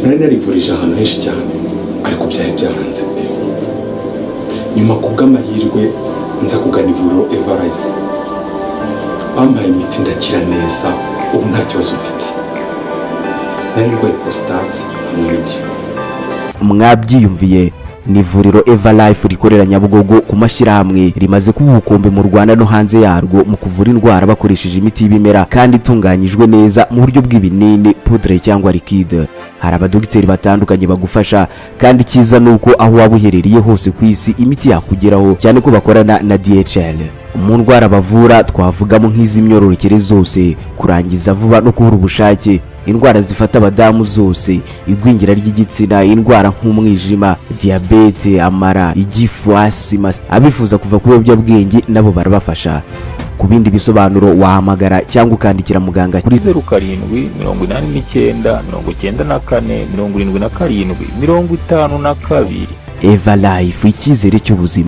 nari narivurije ahantu henshi cyane ariko byari byaranze pe. Nyuma kubw'amahirwe nza kugana ivuriro Eva Life, bampaye imiti ndakira neza, ubu nta kibazo mfite. Nari ndwaye prostate hamwe n'ibyo. Mwabyiyumviye, ni ivuriro Eva Life rikorera Nyabugogo ku mashyirahamwe rimaze kuba ubukombe mu Rwanda no hanze yarwo mu kuvura indwara bakoresheje imiti y'ibimera kandi itunganyijwe neza mu buryo bw'ibinini, poudre cyangwa liquide. Hari abadogiteri batandukanye bagufasha, kandi cyiza nuko aho waba uherereye hose ku isi imiti yakugeraho, cyane ko bakorana na DHL. Mu ndwara bavura twavugamo nk'iz'imyororokere zose, kurangiza vuba no kubura ubushake, indwara zifata abadamu zose, igwingira ry'igitsina, indwara nk'umwijima, diabete, amara, igifu, asima. Abifuza kuva ku biyobyabwenge nabo barabafasha. Ku bindi bisobanuro wahamagara cyangwa ukandikira muganga kuri 0789747752. Eva Life, icyizere cy'ubuzima.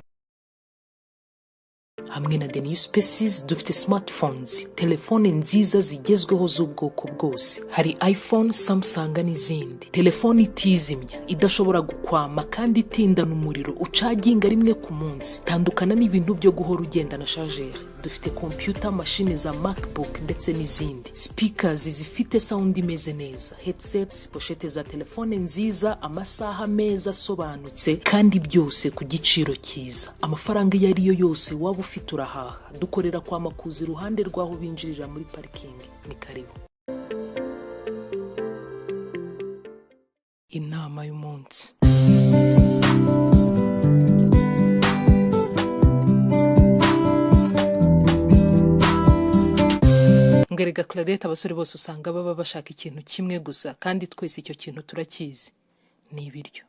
Hamwe na The New Species dufite smartphones, telefone nziza zigezweho z'ubwoko bwose. Hari iPhone, Samsung n'izindi. Telefone itizimya, idashobora gukwama kandi itindana umuriro, ucaginga rimwe ku munsi. Tandukana n'ibintu byo guhora ugenda na charger. Dufite computer, machine za MacBook ndetse n'izindi. Speakers zifite sound imeze neza, headsets, pochette za telefone nziza, amasaha meza asobanutse, kandi byose ku giciro cyiza. Amafaranga yariyo yose waba ufite urahaha. Dukorera kwa Makuzi iruhande rwaho binjirira muri parking. Ni karibu. Inama y'umunsi. Ngerega Claudette, abasore bose usanga baba bashaka ikintu kimwe gusa, kandi twese icyo kintu turakizi. Ni ibiryo.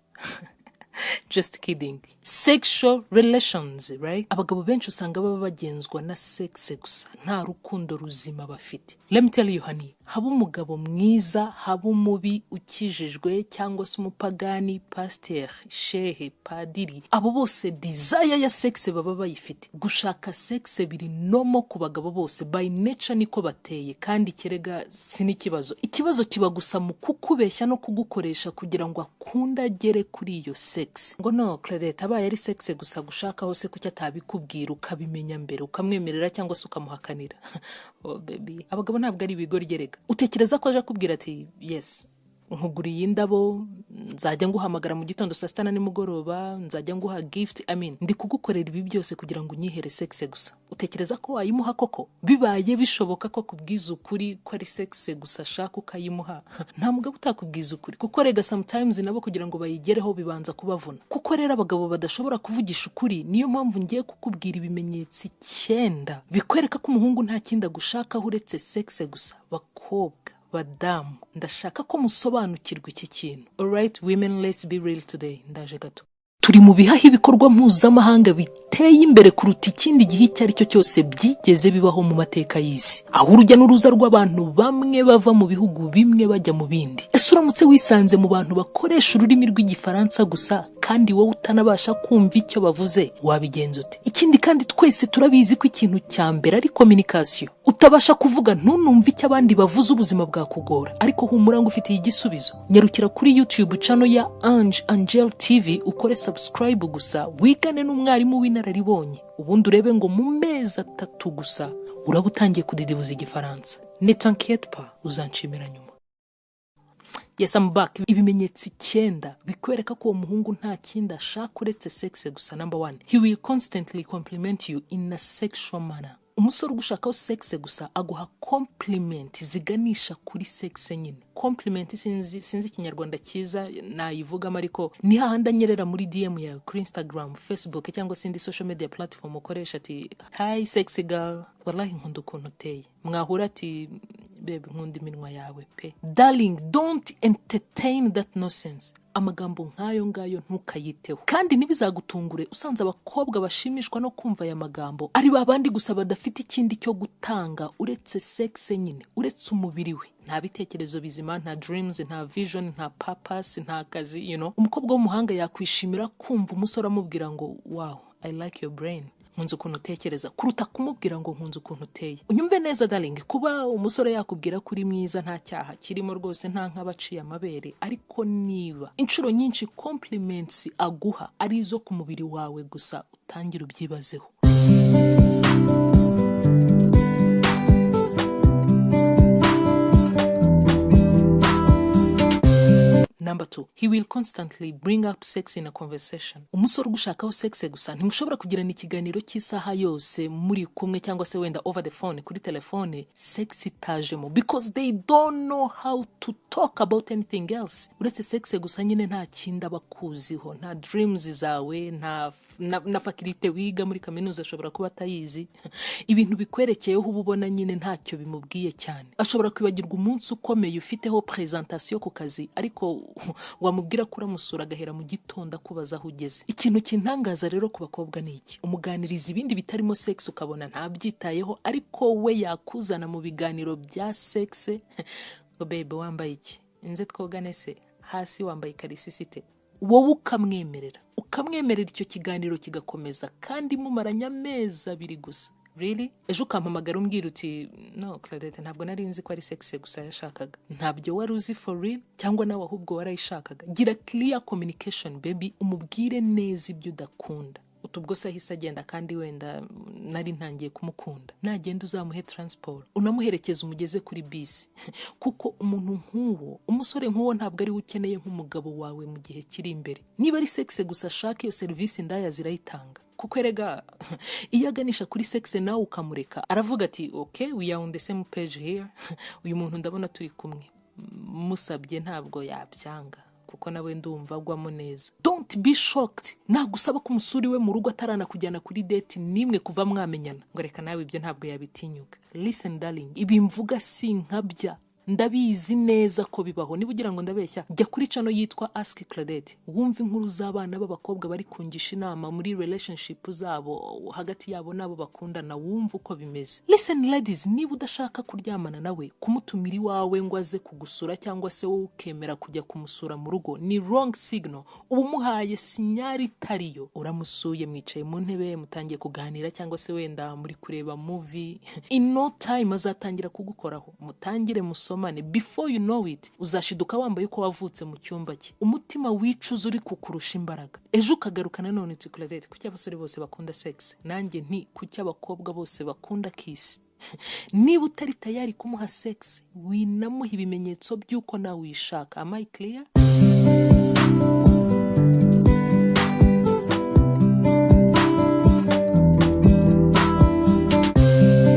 Just kidding. Sexual relations, right? Abagabo benshi usanga baba bagenzwa na sex gusa, nta rukundo ruzima bafite. Let me tell you honey, haba umugabo mwiza, haba umubi, ukijijwe cyangwa se umupagani, pasteur, shehe, padiri, abo bose desire ya sex baba bayifite. Gushaka sex biri nomo ku bagabo bose, by nature niko bateye, kandi kerega sinikibazo. Ikibazo kiba gusa mu kukubeshya no kugukoresha kugira ngo akunda agere kuri iyo sex. Ngo no Claudette, abaye ari sex gusa gushaka hose kuki atabikubwira ukabimenya mbere, ukamwemerera cyangwa se ukamuhakanira. Oh baby, abagabo ntabwo ari ibigori gerega. Utekereza ko aje kubwira ati yes, nkuguriye indabo, nzajya nguhamagara mu gitondo saa 6 nimugoroba, nzajya nguha gift, ndi kugukorera ibi byose kugira ngo unyihere sex gusa. Utekereza ko wayimuha koko? Bibaye bishoboka ko kubwiza ukuri ko ari sex gusa shaka ukayimuha, nta mugabo utakubwiza ukuri, kuko rega sometimes nabo kugira ngo bayigereho bibanza kubavuna. Kuko rero abagabo badashobora kuvugisha ukuri, niyo mpamvu ngiye kukubwira ibimenyetso 9 bikwereka ko umuhungu nta kinda gushaka uretse sex gusa. Bakobwa, badamu, ndashaka ko musobanukirwa iki kintu. Alright women, let's be real today. Ndaje gato. Turi mu bihaha ibikorwa mpuzamahanga biteye imbere kuruta ikindi gihe icyo ari cyo cyose byigeze bibaho mu mateka y'isi, aho urujya n'uruza rw'abantu bamwe bava mu bihugu bimwe bajya mu bindi. Ese uramutse wisanze mu bantu bakoresha ururimi rw'igifaransa gusa kandi wowe utanabasha kumva icyo bavuze, wabigenza ute? Ikindi kandi twese turabizi ko ikintu cya mbere ari communication. Utabasha kuvuga ntunumve icyo abandi bavuze, ubuzima bwakugora. Ariko humura ngo ufite igisubizo. Nyarukira kuri YouTube channel ya Angel TV, ukore subscribe gusa, wigane n'umwarimu w'inararibonye, ubundi urebe ngo mu mezi 3 gusa uraba utangiye kudidibuza igifaransa. Ne t'inquiète pas, uzanshimira nyuma. Yes, I'm back. Ibimenyetso 9 bikwereka ko uwo muhungu nta kindi ashaka uretse sex gusa. Number 1, he will constantly compliment you in a sexual manner. Umusore ugushakaho sex gusa aguha compliment ziganisha kuri sex nyine. Compliment sinzi Kinyarwanda cyiza nayivuga, ariko ni hahanda nyerera muri DM ya kuri Instagram, Facebook cyangwa sindi social media platform ukoresha ati hi sexy girl, wallahi nkunda ukuntu uteye. Mwahura ati baby nkunda iminwa yawe pe. Darling, don't entertain that nonsense. Amagambo nkayo ngayo ntukayiteho, kandi nibizagutungure usanze abakobwa bashimishwa no kumva aya magambo ari babandi gusa badafite ikindi cyo gutanga uretse sex nyine, uretse umubiri we. Nta bitekerezo bizima, nta dreams, nta vision, nta purpose, nta kazi, Umukobwa w'umuhanga yakwishimira kumva umusore amubwira ngo wow, I like your brain. nkunze ukuntu utekereza kuruta kumubwira ngo nkunze ukuntu uteye. Unyumve neza darling, kuba umusore yakubwira kuri mwiza nta cyaha kirimo rwose, nta nk'abaciye amabere, ariko niba inshuro nyinshi compliments aguha ari izo ku mubiri wawe gusa, utangira ubyibazeho. Number 2, he will constantly bring up sex in a conversation. Umusore ugushakaho sex gusa, ntimushobora kugirana ikiganiro cy'isaha yose muri kumwe cyangwa se wenda over the phone, kuri telefone, sex itajemo, because they don't know how to talk about anything else. Uretse sex gusa nyine nta kindi abakuziho, nta dreams zawe, na fakirite wiga muri kaminuza ashobora kuba atayizi. Ibintu bikwerekeyeho ubona nyine ntacyo bimubwiye cyane. Ashobora kwibagirwa umunsi ukomeye ufiteho presentation ku kazi, ariko wamubwira ko uramusura agahera mu gitondo akubaza aho ugeze. Ikintu kintangaza rero ku bakobwa ni iki: umuganiriza ibindi bitarimo sex ukabona ntabyitayeho, ariko we yakuzana mu biganiro bya sex. Ngo baby wambaye iki? Inze twogane se? Hasi wambaye karisisite? Wowe ukamwemerera icyo kiganiro kigakomeza, kandi mumaranya amezi 2 gusa. Really? Ejo ukampamagara umbwira uti no Claudette, ntabwo nari nzi ko ari sex gusa yashakaga. Ntabyo wari uzi for real, cyangwa nawe ahubwo warayishakaga? Gira clear communication baby, umubwire neza ibyo udakunda. Utubwo se ahise agenda, kandi wenda nari ntangiye kumukunda. Nagenda uzamuhe transport, unamuherekeza umugeze kuri bisi. Kuko umuntu nk'uwo, umusore nk'uwo ntabwo ari ukeneye nk'umugabo wawe mu gihe kiri imbere. Niba ari sex gusa ashaka, iyo service ndaya zirayitanga. Kuko erega iyo aganisha kuri sex nawe ukamureka, aravuga ati okay, we are on the same page here. Uyu muntu ndabona turi kumwe, musabye ntabwo yabyanga, kuko nawe ndumva agwamo neza. Don't be shocked. Nagusaba ko umusuri we mu rugo atarana kujyana kuri date nimwe kuva mwamenyana, ngo reka nawe ibyo ntabwo yabitinyuka. Listen darling, ibi mvuga si nkabya, ndabizi neza ko bibaho. Niba ugira ngo ndabeshya, jya kuri chano yitwa Ask Claudette, wumva inkuru z'abana b'abakobwa bari kungisha inama muri relationship zabo, hagati yabo nabo bakundana, wumva uko bimeze. Listen ladies, niba udashaka kuryamana nawe, kumutumira iwawe ngo aze kugusura, cyangwa se wowe ukemera kujya kumusura mu rugo, ni wrong signal. Ubu muhaye sinyari tariyo. Uramusuye, mwicaye mu ntebe, mutangiye kuganira, cyangwa se wenda muri kureba movie. In no time azatangira kugukoraho, mutangire musomane. Before you know it, uzashiduka wambaye uko wavutse mu cyumba cye, umutima wicuza uri kukurusha imbaraga. Ejo ukagarukana none uti Claudette, kuki abasore bose bakunda sex? Nanjye nti kuki abakobwa bose bakunda kiss? Niba utari tayari kumuha sex, winamuha ibimenyetso by'uko nawe uyishaka. Am I clear?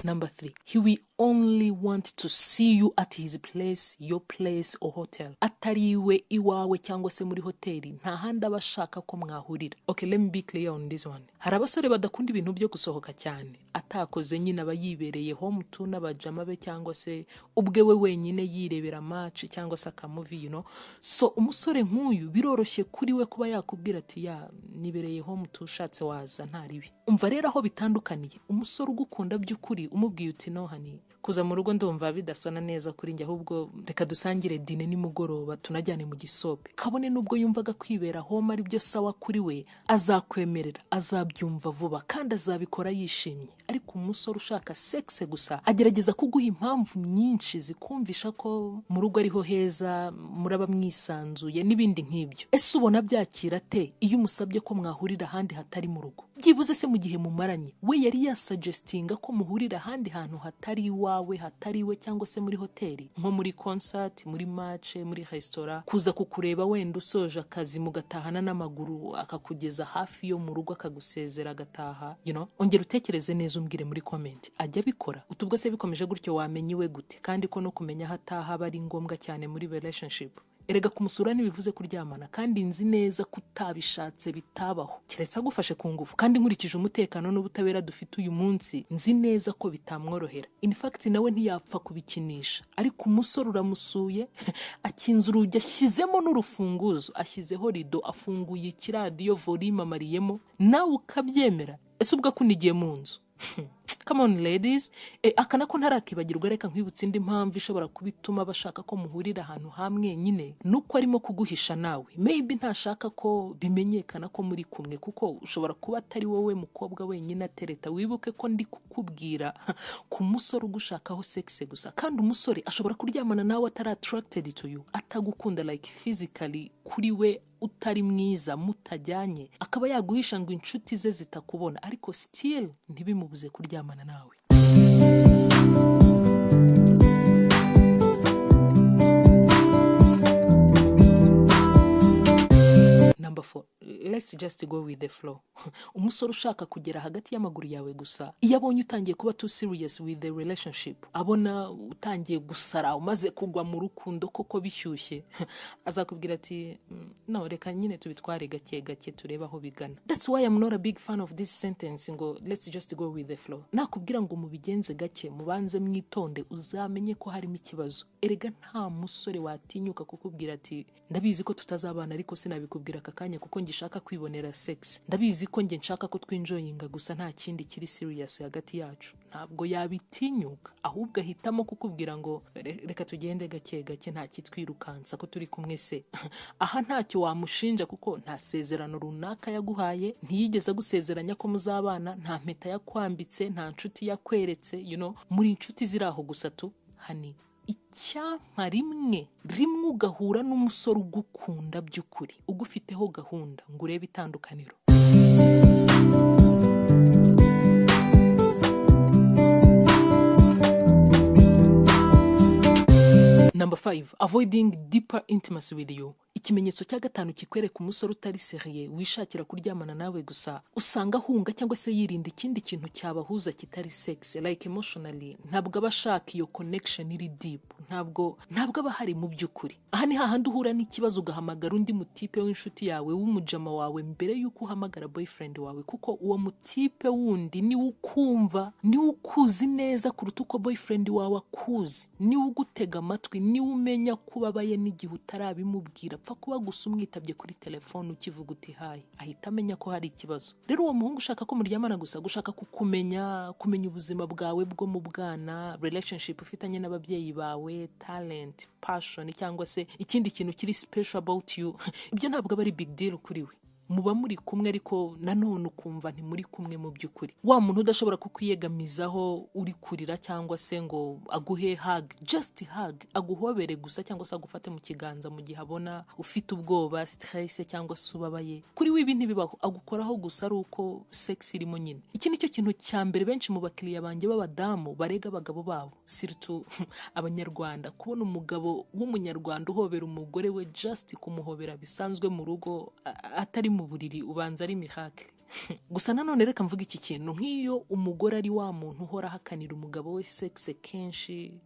Number 3, he will only want to see you at his place, your place or hotel. Atariwe iwawe cyangwa se muri hoteli, nta handi abashaka ko mwahurira. Okay, let me be clear on this one. Hari abasore badakunda ibintu byo gusohoka cyane, atakoze nyine aba yibereye home tu n'abajama be, cyangwa se ubwe we wenyine yirebera match cyangwa se akamovie, you know. So umusore nk'uyu biroroshye kuri we kuba yakubwira ati ya nibereye home tu, ushatse waza nta ribi. Umva rero aho bitandukaniye. Umusore ugukunda by'ukuri umubwiye uti no hani, kuza mu rugo ndumva bidasona neza kuri njye, ahubwo reka dusangire dine nimugoroba tunajyane mu gisope, kabone nubwo yumvaga kwibera home ari byo sawa kuri we, azakwemerera, azabyumva vuba, kandi azabikora yishimye. Ariko umusore ushaka sex gusa agerageza kuguha impamvu nyinshi zikumvisha ko mu rugo ariho heza, muraba mwisanzuye n'ibindi nk'ibyo. Ese ubona byakira te iyo umusabye ko mwahurira ahandi hatari mu rugo? Byibuze se mu gihe mumaranye, we yari yasuggestinga ko muhurira ahandi hantu hatari iwawe, hatari we, cyangwa se muri hoteli, nko muri concert, muri match, muri restaurant, kuza kukureba wenda usoje akazi mugatahana n'amaguru, akakugeza hafi yo mu rugo akagusezera agataha, you know. Ongera utekereze neza umbwire muri comment, ajya bikora? Utubwo se bikomeje gutyo wamenyiwe gute? Kandi ko no kumenya hataha bari ngombwa cyane muri relationship. Erega kumusura ntibivuze kuryamana, kandi nzi neza kutabishatse bitabaho, keretse agufashe ku ngufu. Kandi nkurikije umutekano n'ubutabera dufite uyu munsi, nzi neza ko bitamworohera. In fact nawe ntiyapfa kubikinisha. Ariko umusore uramusuye, akinze urugi, ashyizemo n'urufunguzo, ashyizeho rido, afunguye ikiradiyo, volume amariyemo, nawe ukabyemera. Ese ubwo akunigiye mu nzu? Come on ladies. Akana ko ntarakibagirwa, reka nkwibutsa indi mpamvu ishobora kubituma bashaka ko muhurira ahantu hamwe nyine nuko arimo kuguhisha nawe. Maybe ntashaka ko bimenyekana ko muri kumwe, kuko ushobora kuba atari wowe mukobwa wenyine atereta. Wibuke ko ndi kukubwira ku musore ugushakaho sex gusa, kandi umusore ashobora kuryamana nawe atari attracted to you, atagukunda like physically kuri we utari mwiza, mutajyanye, akaba yaguhisha ngo inshuti ze zitakubona, ariko still ntibimubuze kuryamana nawe. Number 4, let's just go with the flow. Umusore ushaka kugera hagati y'amaguru yawe gusa, iyo abonye utangiye kuba too serious with the relationship, abona utangiye gusara, umaze kugwa mu rukundo koko bishyushye, azakubwira ati no, reka nyine tubitware gake gake turebe aho bigana. That's why I'm not a big fan of this sentence ngo let's just go with the flow. Nakubwira ngo mubigenze gake, mubanze mwitonde, uzamenye ko harimo ikibazo. Erega nta musore watinyuka kukubwira ati ndabizi ko tutazabana ariko sinabikubwira akakanya kuko ngishaka kwibonera sex, ndabizi ko nge nshaka ko twinjoyinga gusa nta kindi kiri serious hagati yacu. Ntabwo yabitinyuka, ahubwo ahitamo kukubwira ngo reka tugende gake gake, nta kitwirukansa ko turi kumwe se. Aha ntacyo wamushinja kuko nta sezerano runaka yaguhaye, ntiyigeze gusezeranya ko muzabana, nta mpeta yakwambitse, nta nshuti yakweretse, muri inshuti ziraho gusa tu. Hani icyampa rimwe ugahura n'umusore ugukunda by'ukuri, ugufiteho gahunda, ngo urebe itandukaniro. Number 5, avoiding deeper intimacy with you. Ikimenyetso cya gatanu kikwereka umusore utari seriye wishakira kuryamana nawe gusa, usanga ahunga cyangwa se yirinda ikindi kintu cyabahuza kitari sex, like emotionally. Ntabwo abashaka iyo connection iri deep, ntabwo aba hari mu by'ukuri. Aha ni hahandi uhura n'ikibazo ugahamagara undi mutipe w'inshuti yawe, w'umujama wawe, mbere yuko uhamagara boyfriend wawe, kuko uwo mutipe wundi ni ukumva, ni ukuzi neza kuruta uko boyfriend wawe akuzi, ni ugutega amatwi, ni umenya kubabaye n'igihe utarabimubwira. Pfa kuba gusa umwitabye kuri telefone ukivuga uti hayi, ahita amenya ko hari ikibazo. Rero uwo muhungu ushaka ko muryamana gusa, gushaka kumenya ubuzima bwawe bwo mu bwana, relationship ufitanye n'ababyeyi bawe, talent, passion, cyangwa se ikindi kintu kiri special about you, ibyo ntabwo aba ari big deal kuri we. Muba muri kumwe ariko nanone ukumva ntimuri kumwe mu by'ukuri. Wa muntu udashobora kukwiyegamizaho uri kurira cyangwa se ngo aguhe hug, just hug, aguhobere gusa cyangwa se agufate mu kiganza mu gihe abona ufite ubwoba, stress cyangwa se ubabaye. Kuri we ibintu bibaho, agukoraho gusa ari uko sex irimo nyine. Iki nicyo kintu cya mbere benshi mu bakiriya banjye b'abadamu barega abagabo babo, surtout abanyarwanda. Kubona umugabo w'umunyarwanda uhobera umugore we just kumuhobera bisanzwe mu rugo, atari mu buriri, ubanza ari miracle. Gusa nanone reka mvuga iki kintu, nk'iyo umugore ari wa muntu uhora hakanira umugabo we sex kenshi,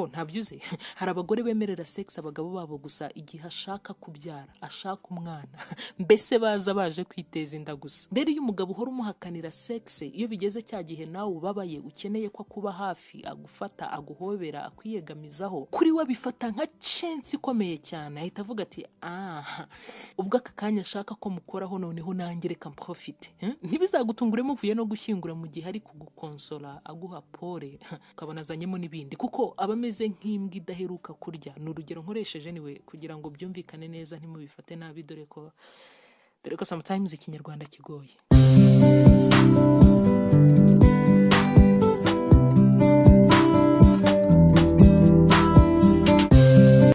ntabyuze. Hari abagore bemerera sex abagabo babo gusa igihe ashaka kubyara, ashaka umwana, mbese baza baje kwiteza inda gusa. Rero iyo umugabo uhora umuhakanira sex, iyo bigeze cya gihe nawe ubabaye ukeneye ko kuba hafi, agufata, aguhobera, akwiyegamizaho, kuri we bifata nka chance ikomeye cyane. Ahita avuga ati ubwo aka kanya ashaka ko mukoraho, noneho nanjye reka ntibizagutungure muvuye no gushyingura mu gihe ari kugukonsola, aguha pole, ukabona azanyemo n'ibindi, kuko aba ameze nk'imbwa idaheruka kurya. Ni urugero nkoresheje niwe kugira ngo byumvikane neza, ntimubifate nabi, dore ko sometimes ikinyarwanda kigoye.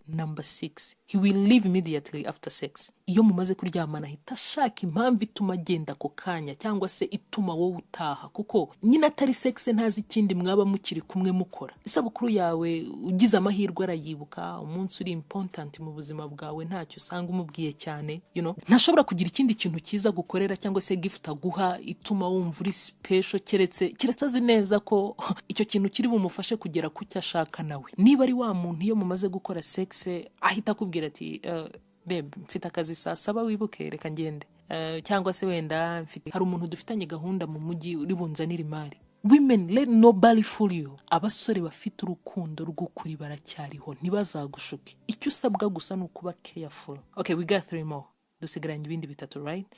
Number 6, he will leave immediately after sex. Iyo mumaze kuryamana ahita ashaka impamvu ituma agenda ako kanya, cyangwa se ituma wowe utaha, kuko nyine atari sex ntazi ikindi mwaba mukiri kumwe mukora. Isabukuru yawe ugize amahirwe arayibuka, umunsi uri important mu buzima bwawe, ntacyo usanga umubwiye cyane, ntashobora kugira ikindi kintu cyiza gukorera cyangwa se gift aguha ituma wumva uri special, keretse azi neza ko icyo kintu kiri bumufashe kugera ku cyo ashaka nawe. Niba ari wa muntu iyo mumaze gukora sex ahita akubwira ati babe, mfite akazi saa 7 wibuke, reka ngende, cyangwa se wenda hari umuntu dufitanye gahunda mu mujyi uri bunzanira imari. Women, let nobody fool you. Abasore bafite urukundo rw'ukuri baracyariho, ntibazagushuke. Icyo usabwa gusa ni ukuba careful. Okay, we got 3 more. Dusigaranye ibindi bitatu, right?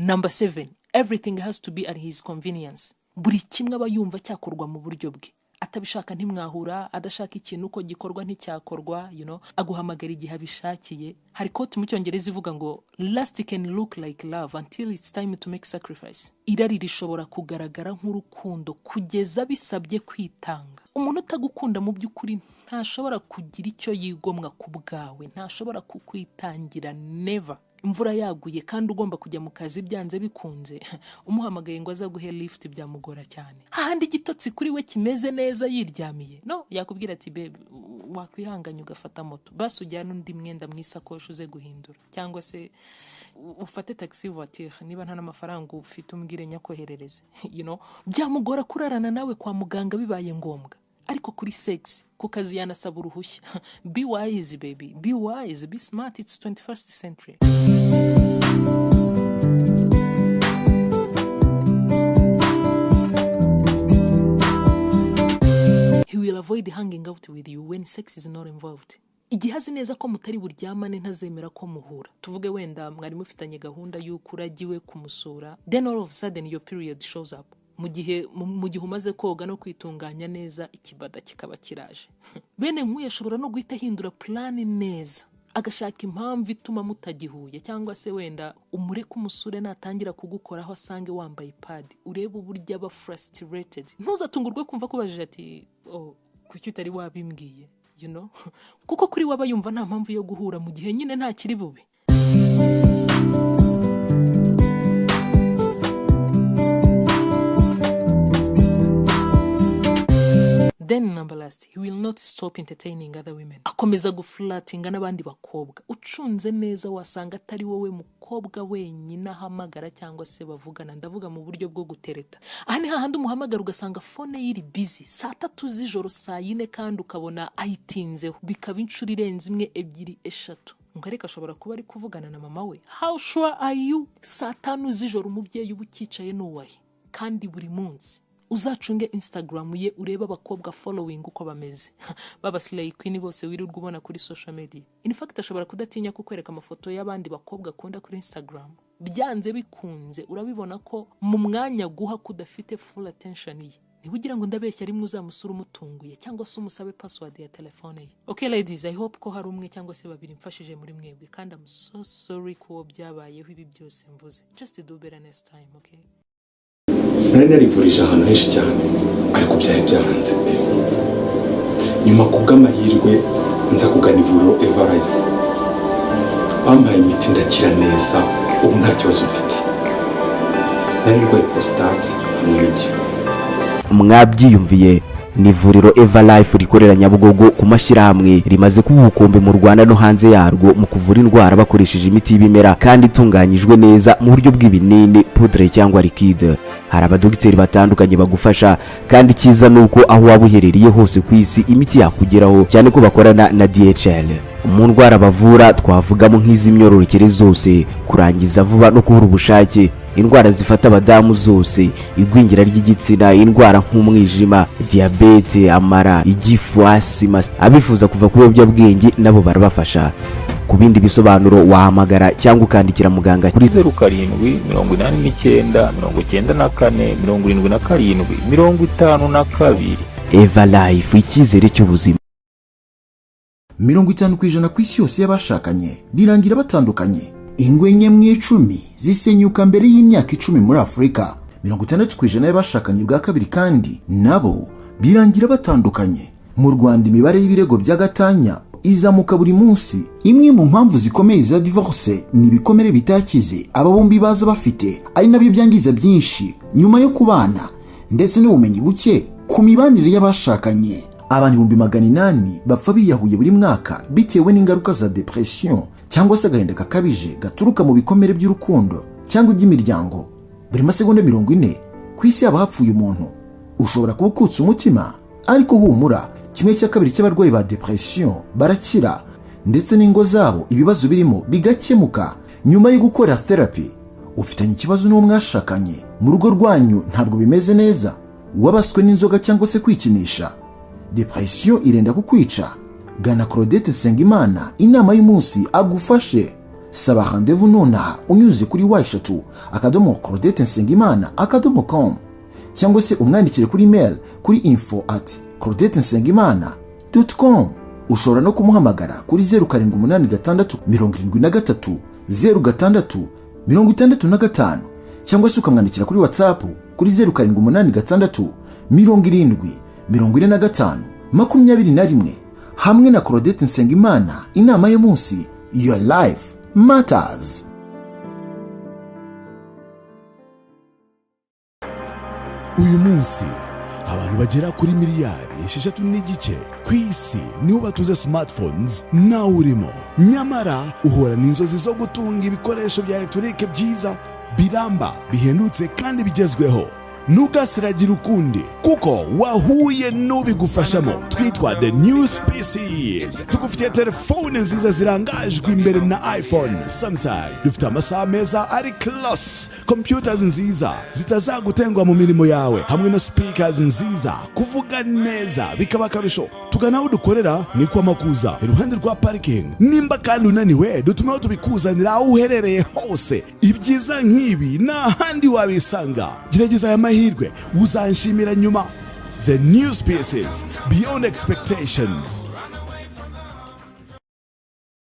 Number 7, everything has to be at his convenience. Buri kimwe aba yumva cyakorwa mu buryo bwe. Atabishaka ntimwahura, adashaka ikintu uko gikorwa nticyakorwa, aguhamagara igihe abishakiye. Hari quote mu cyongereza ivuga ngo lust can look like love until it's time to make sacrifice. Irari rishobora kugaragara nk'urukundo kugeza bisabye kwitanga. Umuntu utagukunda mu by'ukuri ntashobora kugira icyo yigomwa ku bwawe, ntashobora kukwitangira, never. Imvura yaguye kandi ugomba kujya mu kazi byanze bikunze, umuhamagaye ngo aza guhe lift byamugora cyane. Hahandi igitotsi kuri we kimeze neza yiryamiye, no, yakubwira ati babe wakwihanganya ugafata moto, basi ujyana undi mwenda mwisakoshi uze guhindura, cyangwa se ufate taxi voiture niba nta n'amafaranga ufite umbwire nyakoherereze. Byamugora kurarana nawe kwa muganga bibaye ngombwa. Ariko kuri sex ku kazi yanasaba uruhushya. Be wise baby, be wise, be smart, it's 21st century. He will avoid hanging out with you when sex is not involved. Igihe azi neza ko mutari buryamane ntazemera ko muhura. Tuvuge wenda mwari mufitanye gahunda y'uko uragiwe kumusura, then all of a sudden your period shows up. Mu gihe umaze koga no kwitunganya neza ikibada kikaba kiraje. Bene nk'uyu ashobora no guhita hindura plan neza, agashaka impamvu ituma mutagihuye, cyangwa se wenda umureke umusure natangira kugukoraho asange wambaye pad, urebe uburyo aba frustrated. Ntuzatungurwe kumva kubajije ati kuki utari wabimbwiye, kuko kuri waba yumva nta mpamvu yo guhura mu gihe nyine nta kiri bube. Then number last, he will not stop entertaining other women. Akomeza guflatinga n'abandi bakobwa. Ucunze neza wasanga atari wowe mukobwa wenyine ahamagara cyangwa se bavugana. Ndavuga mu buryo bwo gutereta. Aha ni hahandi umuhamagara ugasanga phone ye iri busy. Saa 3 z'ijoro, saa 4 kandi ukabona ayitinzeho. Bikaba inshuro irenze 1, 2, 3. Ngareka ashobora kuba ari kuvugana na mama we. How sure are you? Saa 5 z'ijoro umubyeyi uba ukicaye nuwahe. Kandi buri munsi uzacunge Instagram ye ureba abakobwa following uko bameze. Baba slay queen bose wirirwa ubona kuri social media. In fact ashobora kudatinya kukwereka amafoto y'abandi bakobwa akunda kuri Instagram. Byanze bikunze urabibona ko mu mwanya guha kudafite full attention ye. Nibugira ngo ndabeshya rimwe uzamusura umutunguye cyangwa se umusabe password ya telefone ye. Okay ladies, I hope ko hari umwe cyangwa se babiri mfashije muri mwebwe, kandi I'm so sorry ko byabayeho ibi byose mvuze. Just do better next time, okay? Nari narivurije ahantu henshi cyane ariko byari byaranze. Nyuma kubw'amahirwe nza kugana ivuriro Eva Life. Bampaye imiti ndakira neza, ubu nta kibazo mfite. Nari ndwaye prostate n'ibyo. Mwabyiyumviye, ni ivuriro Eva Life rikorera Nyabugogo ku mashyirahamwe rimaze kuba ubukombe mu Rwanda no hanze yarwo mu kuvura indwara bakoresheje imiti y'ibimera kandi itunganyijwe neza mu buryo bw'ibinini, poudre cyangwa liquide. Hari abadogiteri batandukanye bagufasha, kandi cyiza nuko aho waba uherereye hose ku isi imiti yakugeraho, cyane ko bakorana na DHL. Mu ndwara bavura twavugamo nk'iz'imyororokere zose, kurangiza vuba no kubura ubushake, indwara zifata abadamu zose, igwingira ry'igitsina, indwara nk'umwijima, diabete, amara, igifu, asima. Abifuza kuva ku biyobyabwenge nabo barabafasha. Ku bindi bisobanuro wahamagara cyangwa ukandikira muganga kuri 0789747752. Eva Life, icyizere cy'ubuzima. 50% ku isi yose y'abashakanye birangira batandukanye. Ingwe nke mu 10 zisenyuka mbere y'imyaka 10 muri Afrika. 60% y'abashakanye bwa kabiri kandi nabo birangira batandukanye. Mu Rwanda imibare y'ibirego by'agatanya izamuka buri munsi. Imwe mu mpamvu zikomeye za divorce ni ibikomere bitakize aba bombi baza bafite, ari nabyo byangiza byinshi nyuma yo kubana, ndetse n'ubumenyi buke ku mibanire y'abashakanye. Abantu 800 bapfa biyahuye buri mwaka bitewe n'ingaruka za depression cyangwa se agahinda kakabije gaturuka mu bikomere by'urukundo cyangwa iby'imiryango. Buri masegonda 40 ku isi haba hapfuye umuntu. Ushobora kuba ukutse umutima, ariko humura, 1/2 cy'abarwayi ba depression barakira, ndetse n'ingo zabo ibibazo birimo bigakemuka nyuma yo gukora therapy. Ufitanye ikibazo n'uwo mwashakanye, mu rugo rwanyu ntabwo bimeze neza, wabaswe n'inzoga cyangwa se kwikinisha, depression irenda kukwica, gana Claudette Sengimana inama y'umunsi agufashe. saba rendez-vous nonaha unyuze kuri eshatu.claudetensengimana.com cyangwa se umwandikire kuri mail kuri info@claudetensengimana.com. ushobora no kumuhamagara kuri 0786 73 06 65 cyangwa se ukamwandikira kuri WhatsApp kuri 0786 70 45 21. Hamwe na Claudette Nsengimana, inama y'umunsi, your life matters. Uyu munsi abantu bagera kuri miliyari 6.9 ku isi niho batuze smartphones, nawe urimo. Nyamara uhora n'inzozi zo gutunga ibikoresho bya electronique byiza, biramba, bihendutse kandi bigezweho. Nugasiragira ukundi kuko wahuye n'ubigufashamo. Twitwa The New Species. Tugufitiye telefone nziza zirangajwe imbere na iPhone, Samsung. Dufite amasaha meza ari close, computers nziza zitazagutengwa mu mirimo yawe, hamwe na speakers nziza kuvuga neza bikaba karusho. Tugana aho dukorera ni kwa Makuza, iruhande rwa parking. Nimba kandi unaniwe, dutumeho tubikuzanira aho uherereye hose. Ibyiza nk'ibi na handi wabisanga. Gerageza aya mahirwe, uzanshimira nyuma. The New Species, beyond expectations.